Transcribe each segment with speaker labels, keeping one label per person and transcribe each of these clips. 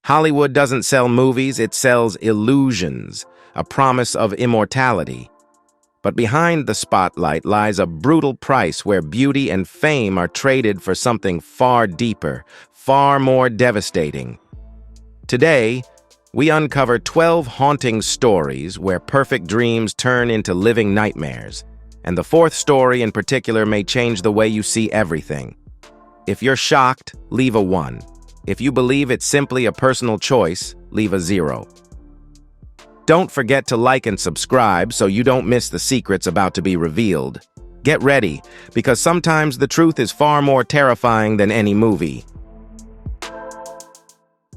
Speaker 1: Hollywood doesn't sell movies, it sells illusions, a promise of immortality. But behind the spotlight lies a brutal price where beauty and fame are traded for something far deeper, far more devastating. Today, we uncover 12 haunting stories where perfect dreams turn into living nightmares. And the fourth story in particular may change the way you see everything. If you're shocked, leave a 1. If you believe it's simply a personal choice, leave a 0. Don't forget to like and subscribe so you don't miss the secrets about to be revealed. Get ready, because sometimes the truth is far more terrifying than any movie.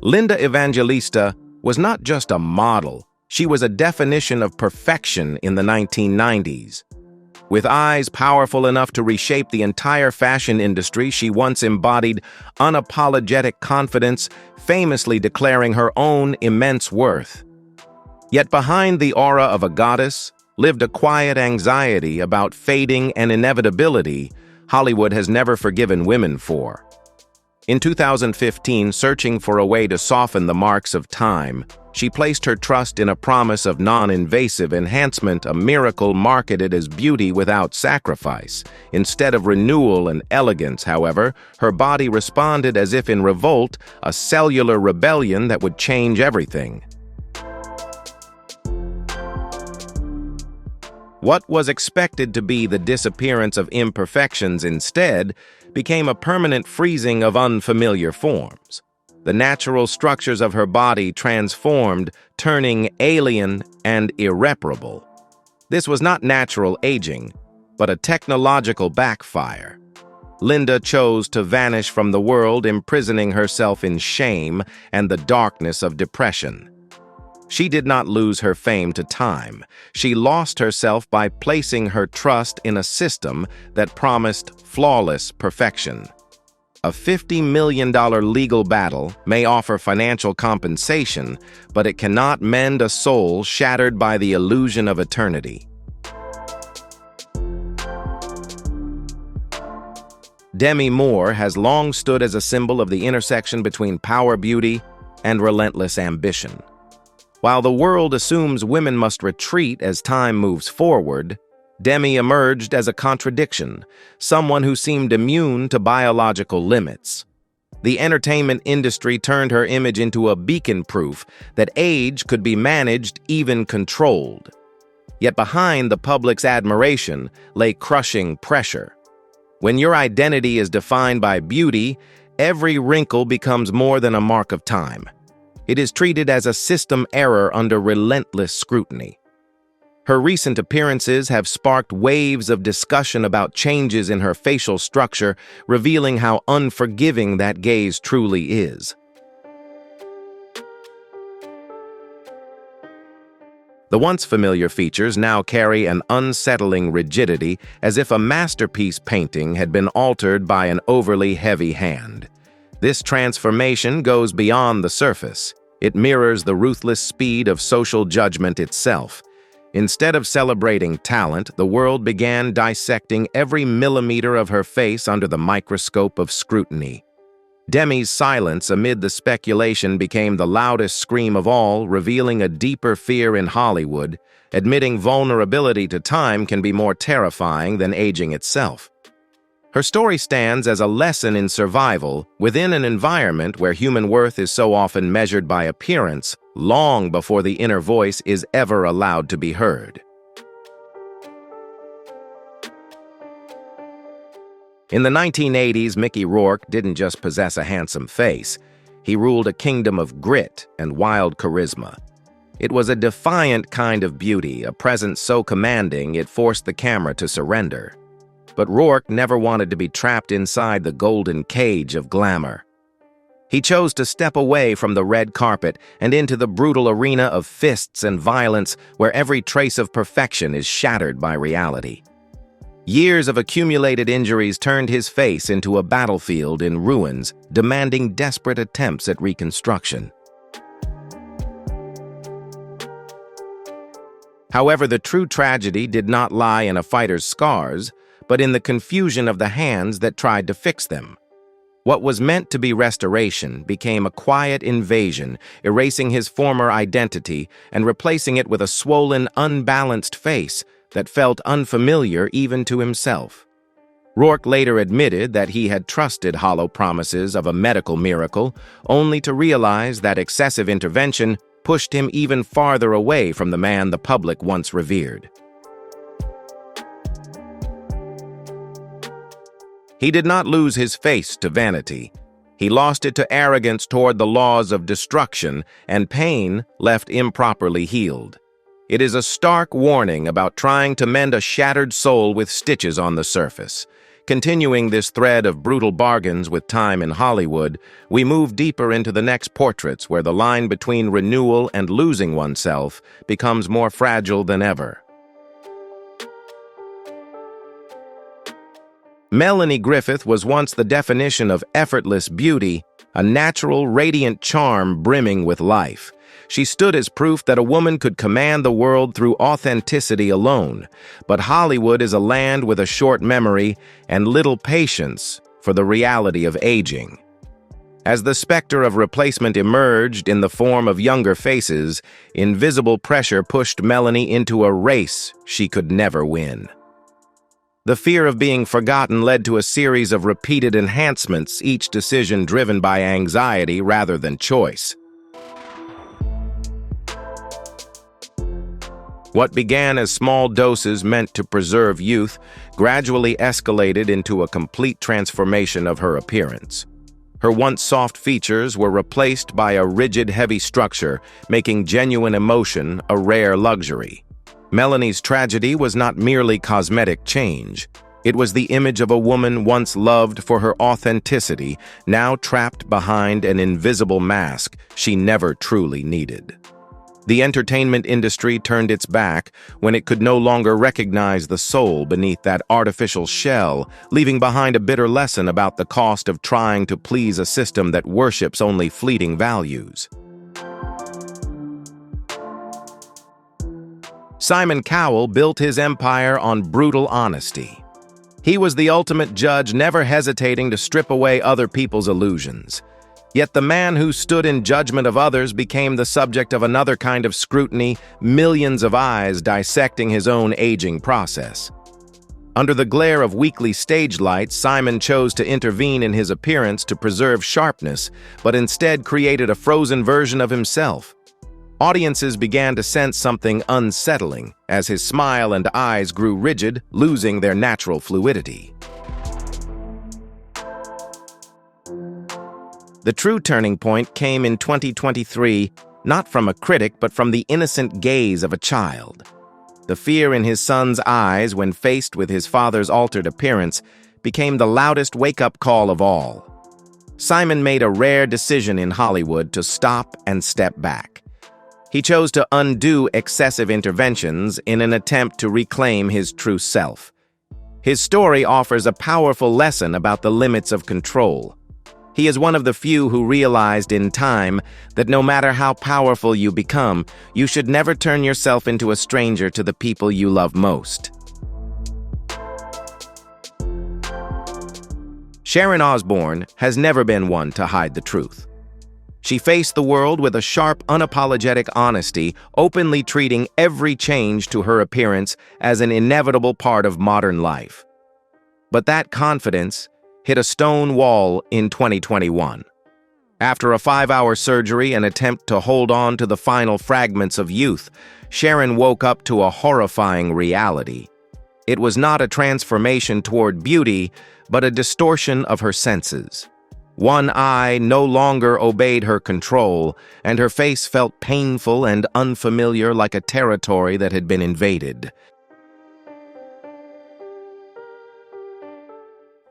Speaker 1: Linda Evangelista was not just a model, she was a definition of perfection in the 1990s. With eyes powerful enough to reshape the entire fashion industry, she once embodied unapologetic confidence, famously declaring her own immense worth. Yet behind the aura of a goddess lived a quiet anxiety about fading and inevitability Hollywood has never forgiven women for. In 2015, searching for a way to soften the marks of time, she placed her trust in a promise of non-invasive enhancement, a miracle marketed as beauty without sacrifice. Instead of renewal and elegance, however, her body responded as if in revolt, a cellular rebellion that would change everything. What was expected to be the disappearance of imperfections instead became a permanent freezing of unfamiliar forms. The natural structures of her body transformed, turning alien and irreparable. This was not natural aging, but a technological backfire. Linda chose to vanish from the world, imprisoning herself in shame and the darkness of depression. She did not lose her fame to time. She lost herself by placing her trust in a system that promised flawless perfection. A $50 million legal battle may offer financial compensation, but it cannot mend a soul shattered by the illusion of eternity. Demi Moore has long stood as a symbol of the intersection between power beauty and relentless ambition. While the world assumes women must retreat as time moves forward, Demi emerged as a contradiction, someone who seemed immune to biological limits. The entertainment industry turned her image into a beacon proof that age could be managed, even controlled. Yet behind the public's admiration lay crushing pressure. When your identity is defined by beauty, every wrinkle becomes more than a mark of time. It is treated as a system error under relentless scrutiny. Her recent appearances have sparked waves of discussion about changes in her facial structure, revealing how unforgiving that gaze truly is. The once familiar features now carry an unsettling rigidity, as if a masterpiece painting had been altered by an overly heavy hand. This transformation goes beyond the surface. It mirrors the ruthless speed of social judgment itself. Instead of celebrating talent, the world began dissecting every millimeter of her face under the microscope of scrutiny. Demi's silence amid the speculation became the loudest scream of all, revealing a deeper fear in Hollywood. Admitting vulnerability to time can be more terrifying than aging itself. Her story stands as a lesson in survival within an environment where human worth is so often measured by appearance, long before the inner voice is ever allowed to be heard. In the 1980s, Mickey Rourke didn't just possess a handsome face. He ruled a kingdom of grit and wild charisma. It was a defiant kind of beauty, a presence so commanding it forced the camera to surrender. But Rourke never wanted to be trapped inside the golden cage of glamour. He chose to step away from the red carpet and into the brutal arena of fists and violence, where every trace of perfection is shattered by reality. Years of accumulated injuries turned his face into a battlefield in ruins, demanding desperate attempts at reconstruction. However, the true tragedy did not lie in a fighter's scars, but in the confusion of the hands that tried to fix them. What was meant to be restoration became a quiet invasion, erasing his former identity and replacing it with a swollen, unbalanced face that felt unfamiliar even to himself. Rourke later admitted that he had trusted hollow promises of a medical miracle, only to realize that excessive intervention pushed him even farther away from the man the public once revered. He did not lose his face to vanity. He lost it to arrogance toward the laws of destruction and pain left improperly healed. It is a stark warning about trying to mend a shattered soul with stitches on the surface. Continuing this thread of brutal bargains with time in Hollywood, we move deeper into the next portraits where the line between renewal and losing oneself becomes more fragile than ever. Melanie Griffith was once the definition of effortless beauty, a natural, radiant charm brimming with life. She stood as proof that a woman could command the world through authenticity alone. But Hollywood is a land with a short memory and little patience for the reality of aging. As the specter of replacement emerged in the form of younger faces, invisible pressure pushed Melanie into a race she could never win. The fear of being forgotten led to a series of repeated enhancements, each decision driven by anxiety rather than choice. What began as small doses meant to preserve youth gradually escalated into a complete transformation of her appearance. Her once soft features were replaced by a rigid, heavy structure, making genuine emotion a rare luxury. Melanie's tragedy was not merely cosmetic change. It was the image of a woman once loved for her authenticity, now trapped behind an invisible mask she never truly needed. The entertainment industry turned its back when it could no longer recognize the soul beneath that artificial shell, leaving behind a bitter lesson about the cost of trying to please a system that worships only fleeting values. Simon Cowell built his empire on brutal honesty. He was the ultimate judge, never hesitating to strip away other people's illusions. Yet the man who stood in judgment of others became the subject of another kind of scrutiny, millions of eyes dissecting his own aging process. Under the glare of weekly stage lights, Simon chose to intervene in his appearance to preserve sharpness, but instead created a frozen version of himself. Audiences began to sense something unsettling as his smile and eyes grew rigid, losing their natural fluidity. The true turning point came in 2023, not from a critic but from the innocent gaze of a child. The fear in his son's eyes when faced with his father's altered appearance became the loudest wake-up call of all. Simon made a rare decision in Hollywood to stop and step back. He chose to undo excessive interventions in an attempt to reclaim his true self. His story offers a powerful lesson about the limits of control. He is one of the few who realized in time that no matter how powerful you become, you should never turn yourself into a stranger to the people you love most. Sharon Osbourne has never been one to hide the truth. She faced the world with a sharp, unapologetic honesty, openly treating every change to her appearance as an inevitable part of modern life. But that confidence hit a stone wall in 2021. After a 5-hour surgery and attempt to hold on to the final fragments of youth, Sharon woke up to a horrifying reality. It was not a transformation toward beauty, but a distortion of her senses. One eye no longer obeyed her control, and her face felt painful and unfamiliar, like a territory that had been invaded.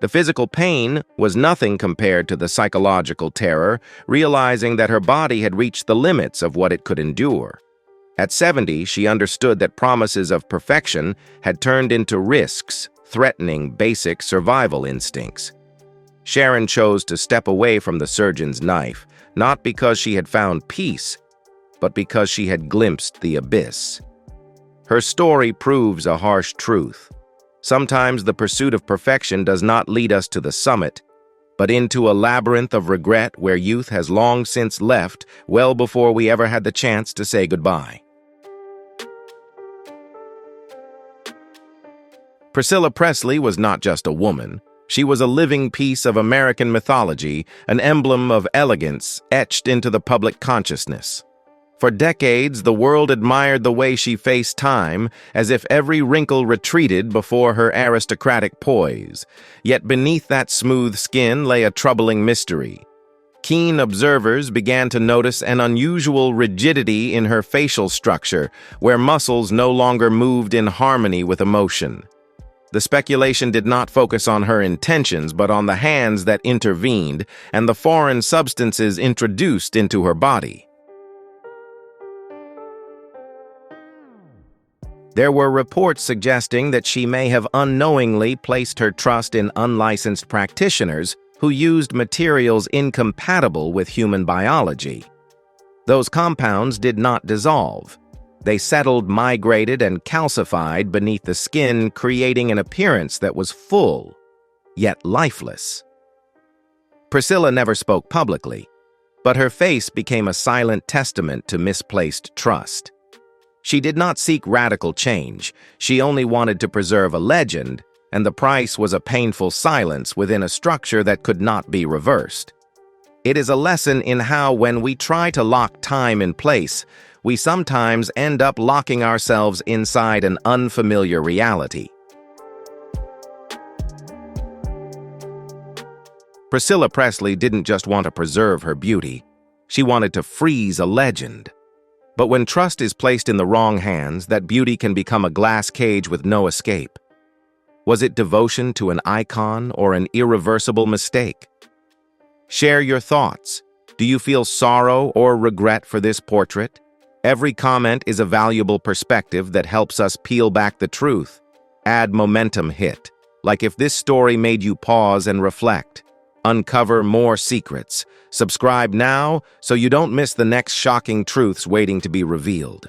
Speaker 1: The physical pain was nothing compared to the psychological terror, realizing that her body had reached the limits of what it could endure. At 70, she understood that promises of perfection had turned into risks, threatening basic survival instincts. Sharon chose to step away from the surgeon's knife, not because she had found peace, but because she had glimpsed the abyss. Her story proves a harsh truth. Sometimes the pursuit of perfection does not lead us to the summit. but into a labyrinth of regret where youth has long since left, well before we ever had the chance to say goodbye. Priscilla Presley was not just a woman. She was a living piece of American mythology, an emblem of elegance etched into the public consciousness. For decades, the world admired the way she faced time, as if every wrinkle retreated before her aristocratic poise. Yet beneath that smooth skin lay a troubling mystery. Keen observers began to notice an unusual rigidity in her facial structure, where muscles no longer moved in harmony with emotion. The speculation did not focus on her intentions, but on the hands that intervened and the foreign substances introduced into her body. There were reports suggesting that she may have unknowingly placed her trust in unlicensed practitioners who used materials incompatible with human biology. Those compounds did not dissolve. They settled, migrated, and calcified beneath the skin, creating an appearance that was full, yet lifeless. Priscilla never spoke publicly, but her face became a silent testament to misplaced trust. She did not seek radical change. She only wanted to preserve a legend, and the price was a painful silence within a structure that could not be reversed. It is a lesson in how, when we try to lock time in place, we sometimes end up locking ourselves inside an unfamiliar reality. Priscilla Presley didn't just want to preserve her beauty. She wanted to freeze a legend. But when trust is placed in the wrong hands, that beauty can become a glass cage with no escape. Was it devotion to an icon or an irreversible mistake? Share your thoughts. Do you feel sorrow or regret for this portrait? Every comment is a valuable perspective that helps us peel back the truth. Add momentum hit. Like if this story made you pause and reflect. Uncover more secrets. Subscribe now so you don't miss the next shocking truths waiting to be revealed.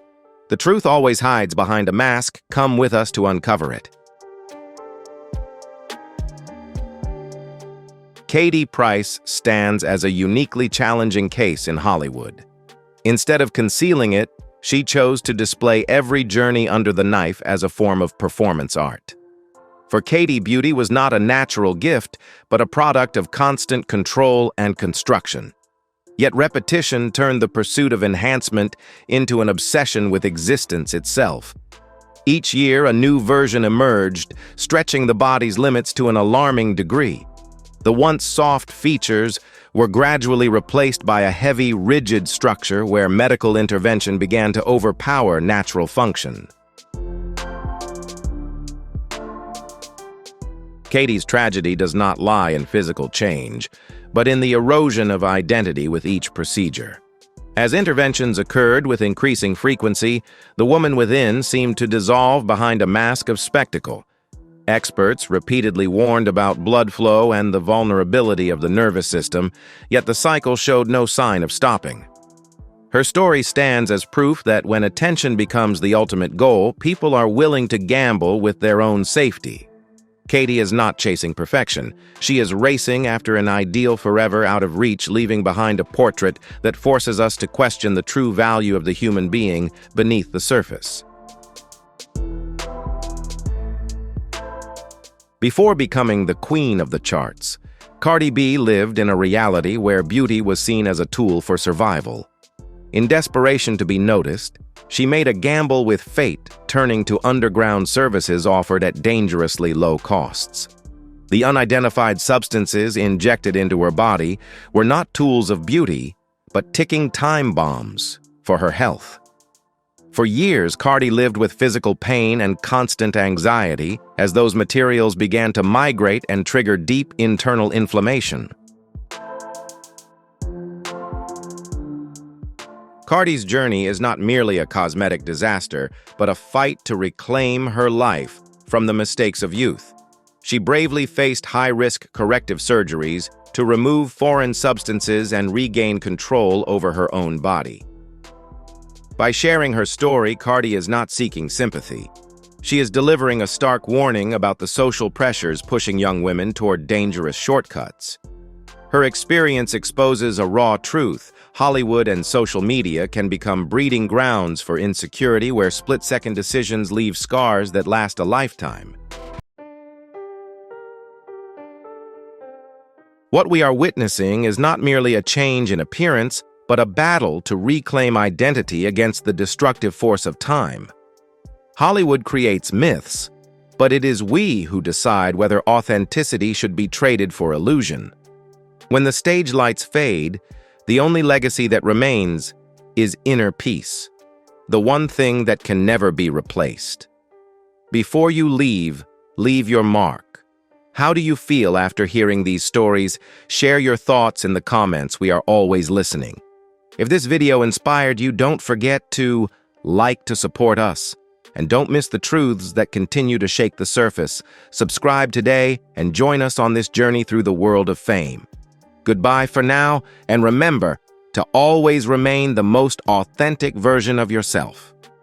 Speaker 1: The truth always hides behind a mask. Come with us to uncover it. Katie Price stands as a uniquely challenging case in Hollywood. Instead of concealing it, she chose to display every journey under the knife as a form of performance art. For Katie, beauty was not a natural gift, but a product of constant control and construction. Yet repetition turned the pursuit of enhancement into an obsession with existence itself. Each year, a new version emerged, stretching the body's limits to an alarming degree. The once soft features were gradually replaced by a heavy, rigid structure where medical intervention began to overpower natural function. Katie's tragedy does not lie in physical change, but in the erosion of identity with each procedure. As interventions occurred with increasing frequency, the woman within seemed to dissolve behind a mask of spectacle. Experts repeatedly warned about blood flow and the vulnerability of the nervous system, yet the cycle showed no sign of stopping. Her story stands as proof that when attention becomes the ultimate goal, people are willing to gamble with their own safety. Katie is not chasing perfection. She is racing after an ideal forever out of reach, leaving behind a portrait that forces us to question the true value of the human being beneath the surface. Before becoming the queen of the charts, Cardi B lived in a reality where beauty was seen as a tool for survival. In desperation to be noticed, she made a gamble with fate, turning to underground services offered at dangerously low costs. The unidentified substances injected into her body were not tools of beauty, but ticking time bombs for her health. For years, Cardi lived with physical pain and constant anxiety as those materials began to migrate and trigger deep internal inflammation. Cardi's journey is not merely a cosmetic disaster, but a fight to reclaim her life from the mistakes of youth. She bravely faced high-risk corrective surgeries to remove foreign substances and regain control over her own body. By sharing her story, Cardi is not seeking sympathy. She is delivering a stark warning about the social pressures pushing young women toward dangerous shortcuts. Her experience exposes a raw truth. Hollywood and social media can become breeding grounds for insecurity where split-second decisions leave scars that last a lifetime. What we are witnessing is not merely a change in appearance, but a battle to reclaim identity against the destructive force of time. Hollywood creates myths, but it is we who decide whether authenticity should be traded for illusion. When the stage lights fade, the only legacy that remains is inner peace, the one thing that can never be replaced. Before you leave your mark. How do you feel after hearing these stories? Share your thoughts in the comments. We are always listening. If this video inspired you, don't forget to like to support us. And don't miss the truths that continue to shake the surface. Subscribe today and join us on this journey through the world of fame. Goodbye for now, and remember to always remain the most authentic version of yourself.